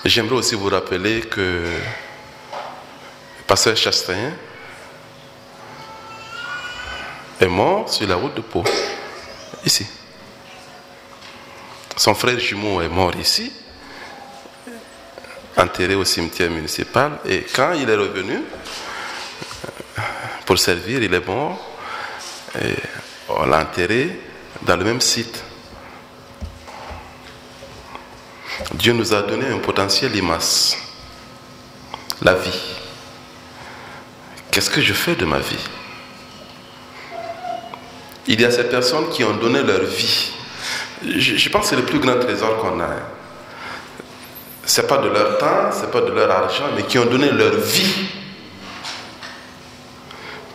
J'aimerais aussi vous rappeler que le pasteur Chastain est mort sur la route de Pau, ici. Son frère jumeau est mort ici, enterré au cimetière municipal, et quand il est revenu pour servir, il est mort, et on l'a enterré dans le même site. Dieu nous a donné un potentiel immense, la vie. Qu'est-ce que je fais de ma vie? Il y a ces personnes qui ont donné leur vie. Je pense que c'est le plus grand trésor qu'on a. Ce n'est pas de leur temps, ce n'est pas de leur argent, mais qui ont donné leur vie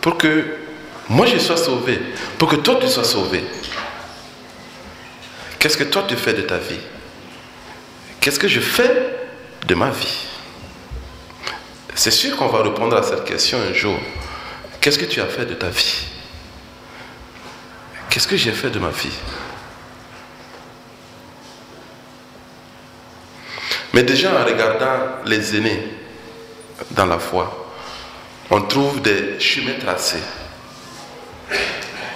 pour que moi je sois sauvé, pour que toi tu sois sauvé. Qu'est-ce que toi tu fais de ta vie? Qu'est-ce que je fais de ma vie? C'est sûr qu'on va répondre à cette question un jour. Qu'est-ce que tu as fait de ta vie? Qu'est-ce que j'ai fait de ma vie? Mais déjà en regardant les aînés dans la foi, on trouve des chemins tracés.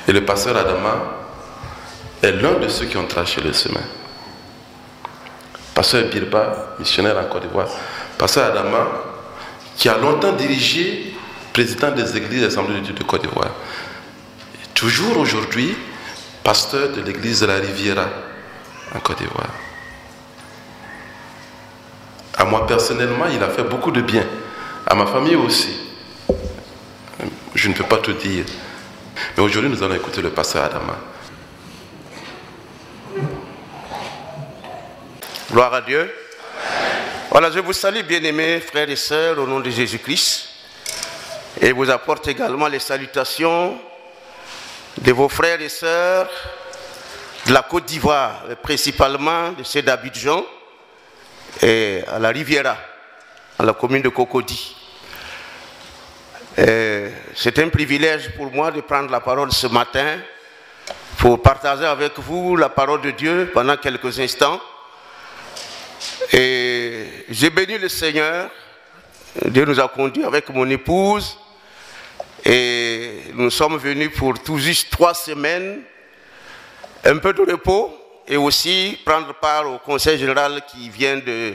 Et le pasteur Adama est l'un de ceux qui ont tracé le chemin. Pasteur Birba, missionnaire en Côte d'Ivoire. Pasteur Adama, qui a longtemps dirigé, président des églises d'Assemblée de Dieu de Côte d'Ivoire. Toujours aujourd'hui, pasteur de l'église de la Riviera en Côte d'Ivoire. À moi personnellement, il a fait beaucoup de bien. À ma famille aussi. Je ne peux pas tout dire. Mais aujourd'hui, nous allons écouter le pasteur Adama. Gloire à Dieu. Voilà, je vous salue, bien-aimés frères et sœurs, au nom de Jésus-Christ. Et vous apporte également les salutations de vos frères et sœurs de la Côte d'Ivoire, principalement de ceux d'Abidjan et à la Riviera, à la commune de Cocody. C'est un privilège pour moi de prendre la parole ce matin pour partager avec vous la parole de Dieu pendant quelques instants. Et j'ai béni le Seigneur. Dieu nous a conduits avec mon épouse et nous sommes venus pour tout juste 3 semaines, un peu de repos et aussi prendre part au conseil général qui vient de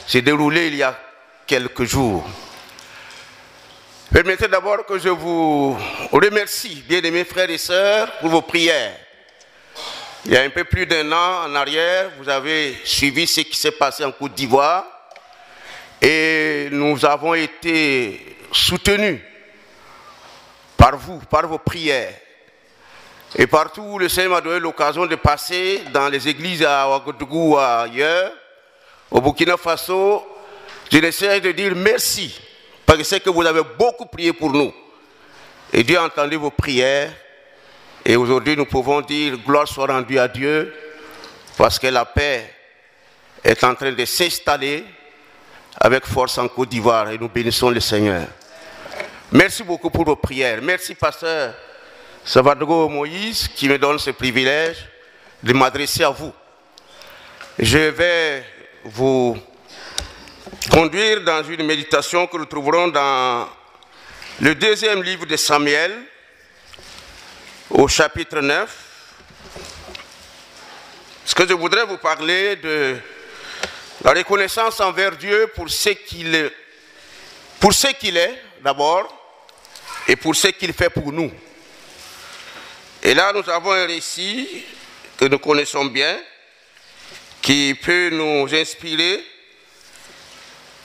se dérouler il y a quelques jours. Permettez d'abord que je vous remercie, bien-aimés frères et sœurs, pour vos prières. Il y a un peu plus d'1 an en arrière, vous avez suivi ce qui s'est passé en Côte d'Ivoire et nous avons été soutenus par vous, par vos prières. Et partout où le Seigneur m'a donné l'occasion de passer, dans les églises à Ouagadougou ou ailleurs, au Burkina Faso, je n'essaie de dire merci, parce que c'est que vous avez beaucoup prié pour nous. Et Dieu a entendu vos prières. Et aujourd'hui, nous pouvons dire gloire soit rendue à Dieu parce que la paix est en train de s'installer avec force en Côte d'Ivoire et nous bénissons le Seigneur. Merci beaucoup pour vos prières. Merci, pasteur Salvador Moïse, qui me donne ce privilège de m'adresser à vous. Je vais vous conduire dans une méditation que nous trouverons dans le 2e livre de Samuel, au chapitre 9, parce que je voudrais vous parler de la reconnaissance envers Dieu pour ce qu'il est d'abord et pour ce qu'il fait pour nous. Et là, nous avons un récit que nous connaissons bien, qui peut nous inspirer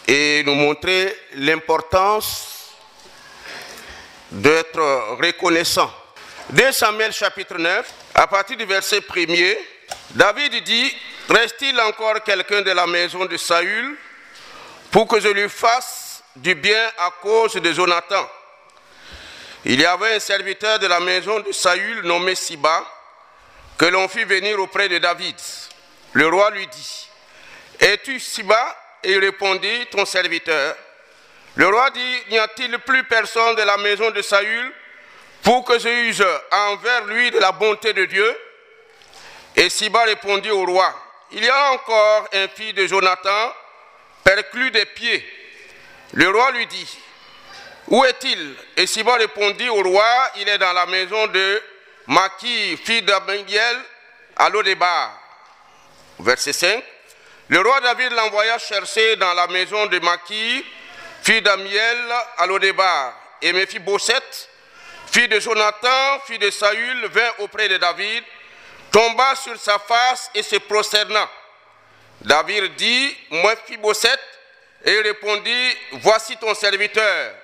et nous montrer l'importance d'être reconnaissant. 2 Samuel chapitre 9, à partir du verset 1er, David dit, « Reste-t-il encore quelqu'un de la maison de Saül pour que je lui fasse du bien à cause de Jonathan ?» Il y avait un serviteur de la maison de Saül nommé Siba, que l'on fit venir auprès de David. Le roi lui dit, « Es-tu Siba ?» Et il répondit, « Ton serviteur. » Le roi dit, « N'y a-t-il plus personne de la maison de Saül pour que je use envers lui de la bonté de Dieu ?» Et Siba répondit au roi, « Il y a encore un fils de Jonathan perclus des pieds. Le roi lui dit, « Où est-il » Et Siba répondit au roi, « Il est dans la maison de Maki, fille d'Abiel, à Lodébar. » Verset 5. Le roi David l'envoya chercher dans la maison de Maki, fille d'Amiel, à Lodébar. Et Méphibosheth, fille de Jonathan, fille de Saül, vint auprès de David, tomba sur sa face et se prosterna. David dit, Méphibosheth, et il répondit, voici ton serviteur.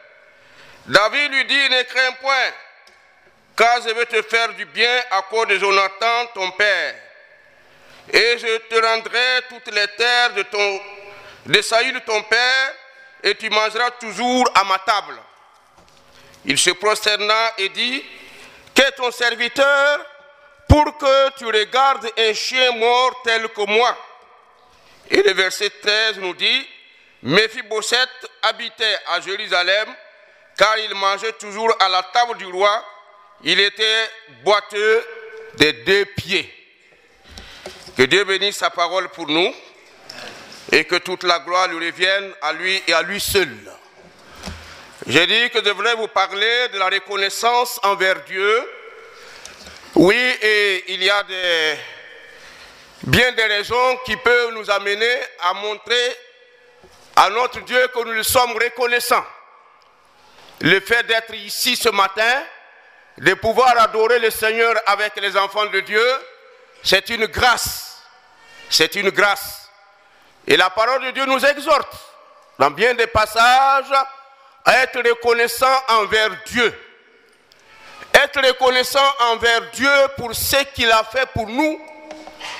David lui dit, ne crains point, car je vais te faire du bien à cause de Jonathan, ton père. Et je te rendrai toutes les terres de Saül, ton père, et tu mangeras toujours à ma table. Il se prosterna et dit, qu'est ton serviteur pour que tu regardes un chien mort tel que moi? Et le verset 13 nous dit, Méphibosheth habitait à Jérusalem, car il mangeait toujours à la table du roi. Il était boiteux des 2 pieds. Que Dieu bénisse sa parole pour nous et que toute la gloire lui revienne à lui et à lui seul. J'ai dit que je voulais vous parler de la reconnaissance envers Dieu. Oui, et il y a bien des raisons qui peuvent nous amener à montrer à notre Dieu que nous le sommes reconnaissants. Le fait d'être ici ce matin, de pouvoir adorer le Seigneur avec les enfants de Dieu, c'est une grâce. C'est une grâce. Et la parole de Dieu nous exhorte, dans bien des passages, à être reconnaissant envers Dieu. Être reconnaissant envers Dieu pour ce qu'il a fait pour nous.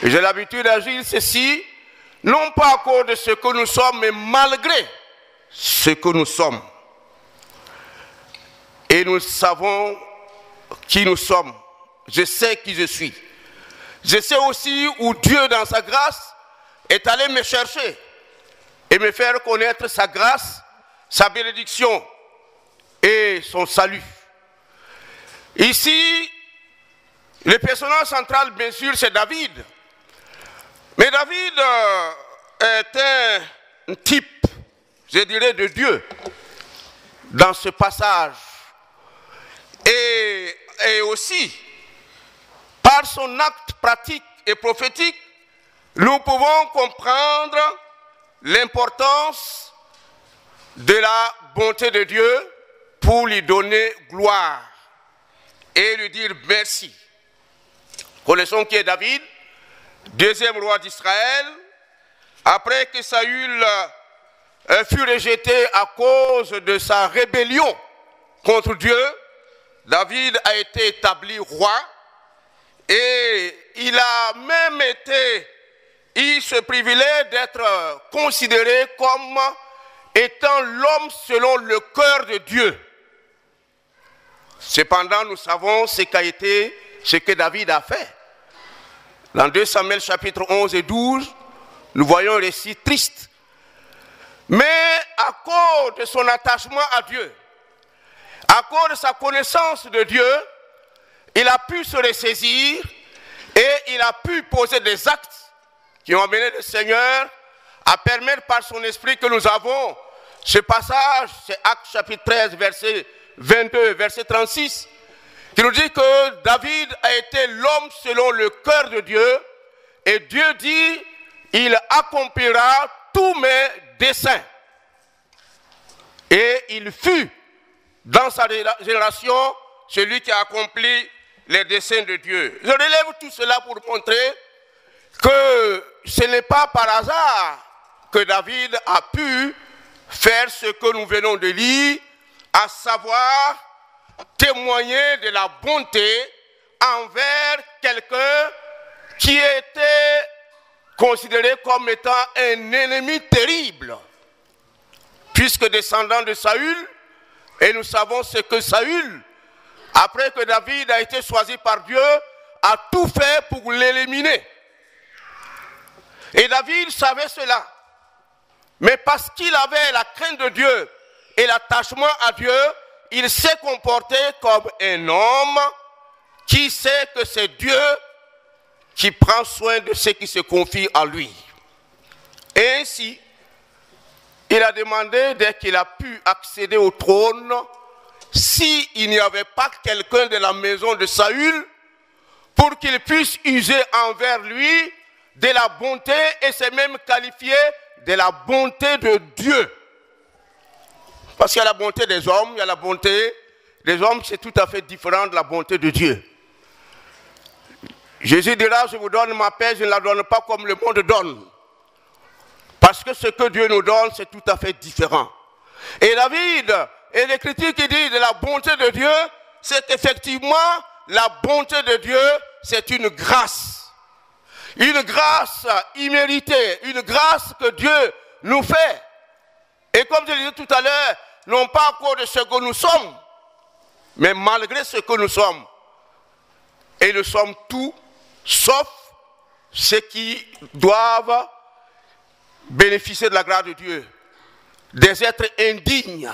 Et j'ai l'habitude d'agir ceci, non pas à cause de ce que nous sommes, mais malgré ce que nous sommes. Et nous savons qui nous sommes. Je sais qui je suis. Je sais aussi où Dieu, dans sa grâce, est allé me chercher et me faire connaître sa grâce, sa bénédiction et son salut. Ici, le personnage central, bien sûr, c'est David. Mais David est un type, je dirais, de Dieu dans ce passage. Et aussi, par son acte pratique et prophétique, nous pouvons comprendre l'importance de la bonté de Dieu pour lui donner gloire et lui dire merci. Connaissons qui est David, deuxième roi d'Israël, après que Saül fut rejeté à cause de sa rébellion contre Dieu. David a été établi roi et il a même eu ce privilège d'être considéré comme étant l'homme selon le cœur de Dieu. Cependant, nous savons ce que David a fait. Dans 2 Samuel chapitre 11 et 12, nous voyons un récit triste. Mais à cause de son attachement à Dieu, à cause de sa connaissance de Dieu, il a pu se ressaisir et il a pu poser des actes qui ont amené le Seigneur à permettre par son esprit que nous avons ce passage, c'est Actes chapitre 13, verset 22, verset 36, qui nous dit que David a été l'homme selon le cœur de Dieu et Dieu dit, il accomplira tous mes desseins. Et il fut dans sa génération celui qui a accompli les desseins de Dieu. Je relève tout cela pour montrer que ce n'est pas par hasard que David a pu faire ce que nous venons de lire, à savoir témoigner de la bonté envers quelqu'un qui était considéré comme étant un ennemi terrible, puisque descendant de Saül, et nous savons ce que Saül, après que David a été choisi par Dieu, a tout fait pour l'éliminer. Et David savait cela. Mais parce qu'il avait la crainte de Dieu et l'attachement à Dieu, il s'est comporté comme un homme qui sait que c'est Dieu qui prend soin de ceux qui se confient à lui. Et ainsi, il a demandé, dès qu'il a pu accéder au trône, s'il n'y avait pas quelqu'un de la maison de Saül pour qu'il puisse user envers lui de la bonté et s'est même qualifié de la bonté de Dieu. Parce qu'il y a la bonté des hommes, il y a la bonté des hommes, c'est tout à fait différent de la bonté de Dieu. Jésus dira, je vous donne ma paix, je ne la donne pas comme le monde donne. Parce que ce que Dieu nous donne, c'est tout à fait différent. Et David, et l'Écriture qui dit de la bonté de Dieu, c'est effectivement la bonté de Dieu, c'est une grâce. Une grâce imméritée, une grâce que Dieu nous fait. Et comme je le disais tout à l'heure, non pas à cause de ce que nous sommes, mais malgré ce que nous sommes. Et nous sommes tout, sauf ceux qui doivent bénéficier de la grâce de Dieu. Des êtres indignes.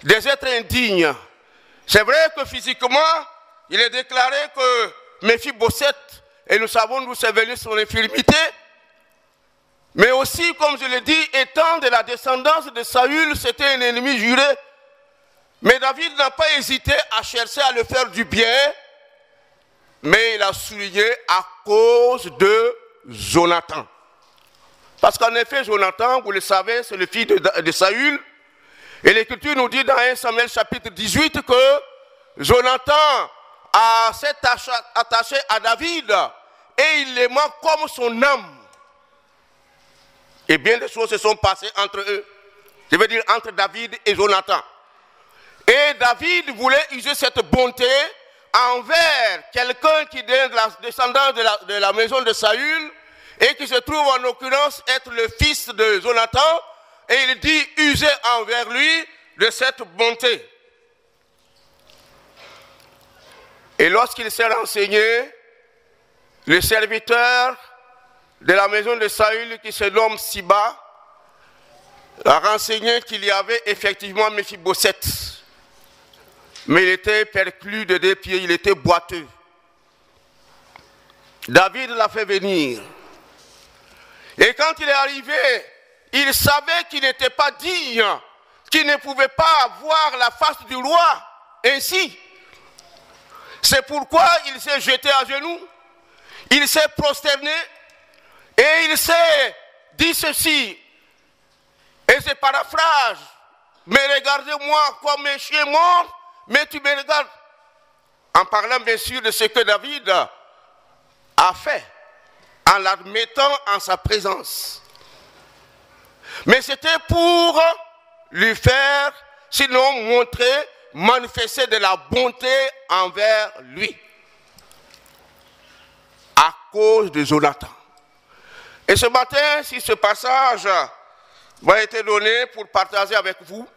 Des êtres indignes. C'est vrai que physiquement, il est déclaré que Méphibosheth, et nous savons d'où c'est venu son infirmité, mais aussi, comme je l'ai dit, étant de la descendance de Saül, c'était un ennemi juré. Mais David n'a pas hésité à chercher à le faire du bien, mais il a souligné à cause de Jonathan. Parce qu'en effet, Jonathan, vous le savez, c'est le fils de Saül. Et l'Écriture nous dit dans 1 Samuel chapitre 18 que Jonathan s'est attaché à David et il l'aima comme son âme. Et bien des choses se sont passées entre eux. Je veux dire entre David et Jonathan. Et David voulait user cette bonté envers quelqu'un qui est de la descendance de la maison de Saül et qui se trouve en l'occurrence être le fils de Jonathan. Et il dit user envers lui de cette bonté. Et lorsqu'il s'est renseigné, le serviteur de la maison de Saül qui se nomme Siba a renseigné qu'il y avait effectivement Méphibosheth. Mais il était perclus de 2 pieds, il était boiteux. David l'a fait venir. Et quand il est arrivé, il savait qu'il n'était pas digne, qu'il ne pouvait pas voir la face du roi ainsi. C'est pourquoi il s'est jeté à genoux, il s'est prosterné et il s'est dit ceci. Et je paraphrase, mais regardez-moi comme un chien mort, mais tu me regardes. En parlant bien sûr de ce que David a fait, en l'admettant en sa présence. Mais c'était pour lui faire, sinon montrer, manifester de la bonté envers lui. À cause de Jonathan. Et ce matin, si ce passage m'a été donné pour partager avec vous,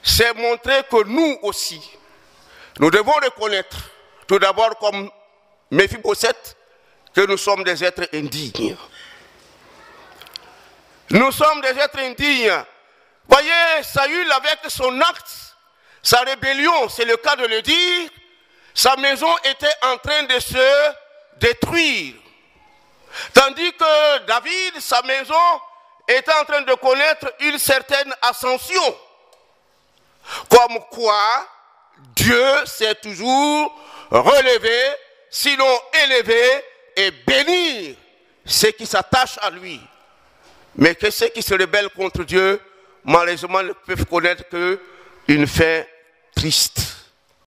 c'est montrer que nous aussi, nous devons reconnaître, tout d'abord comme Méphibosheth, que nous sommes des êtres indignes. Nous sommes des êtres indignes. Voyez, Saül avec son acte, sa rébellion, c'est le cas de le dire, sa maison était en train de se détruire. Tandis que David, sa maison, était en train de connaître une certaine ascension. Comme quoi, Dieu s'est toujours relevé, sinon élevé, et bénir ceux qui s'attachent à lui. Mais que ceux qui se rebellent contre Dieu, malheureusement, ne peuvent connaître qu'une fin triste.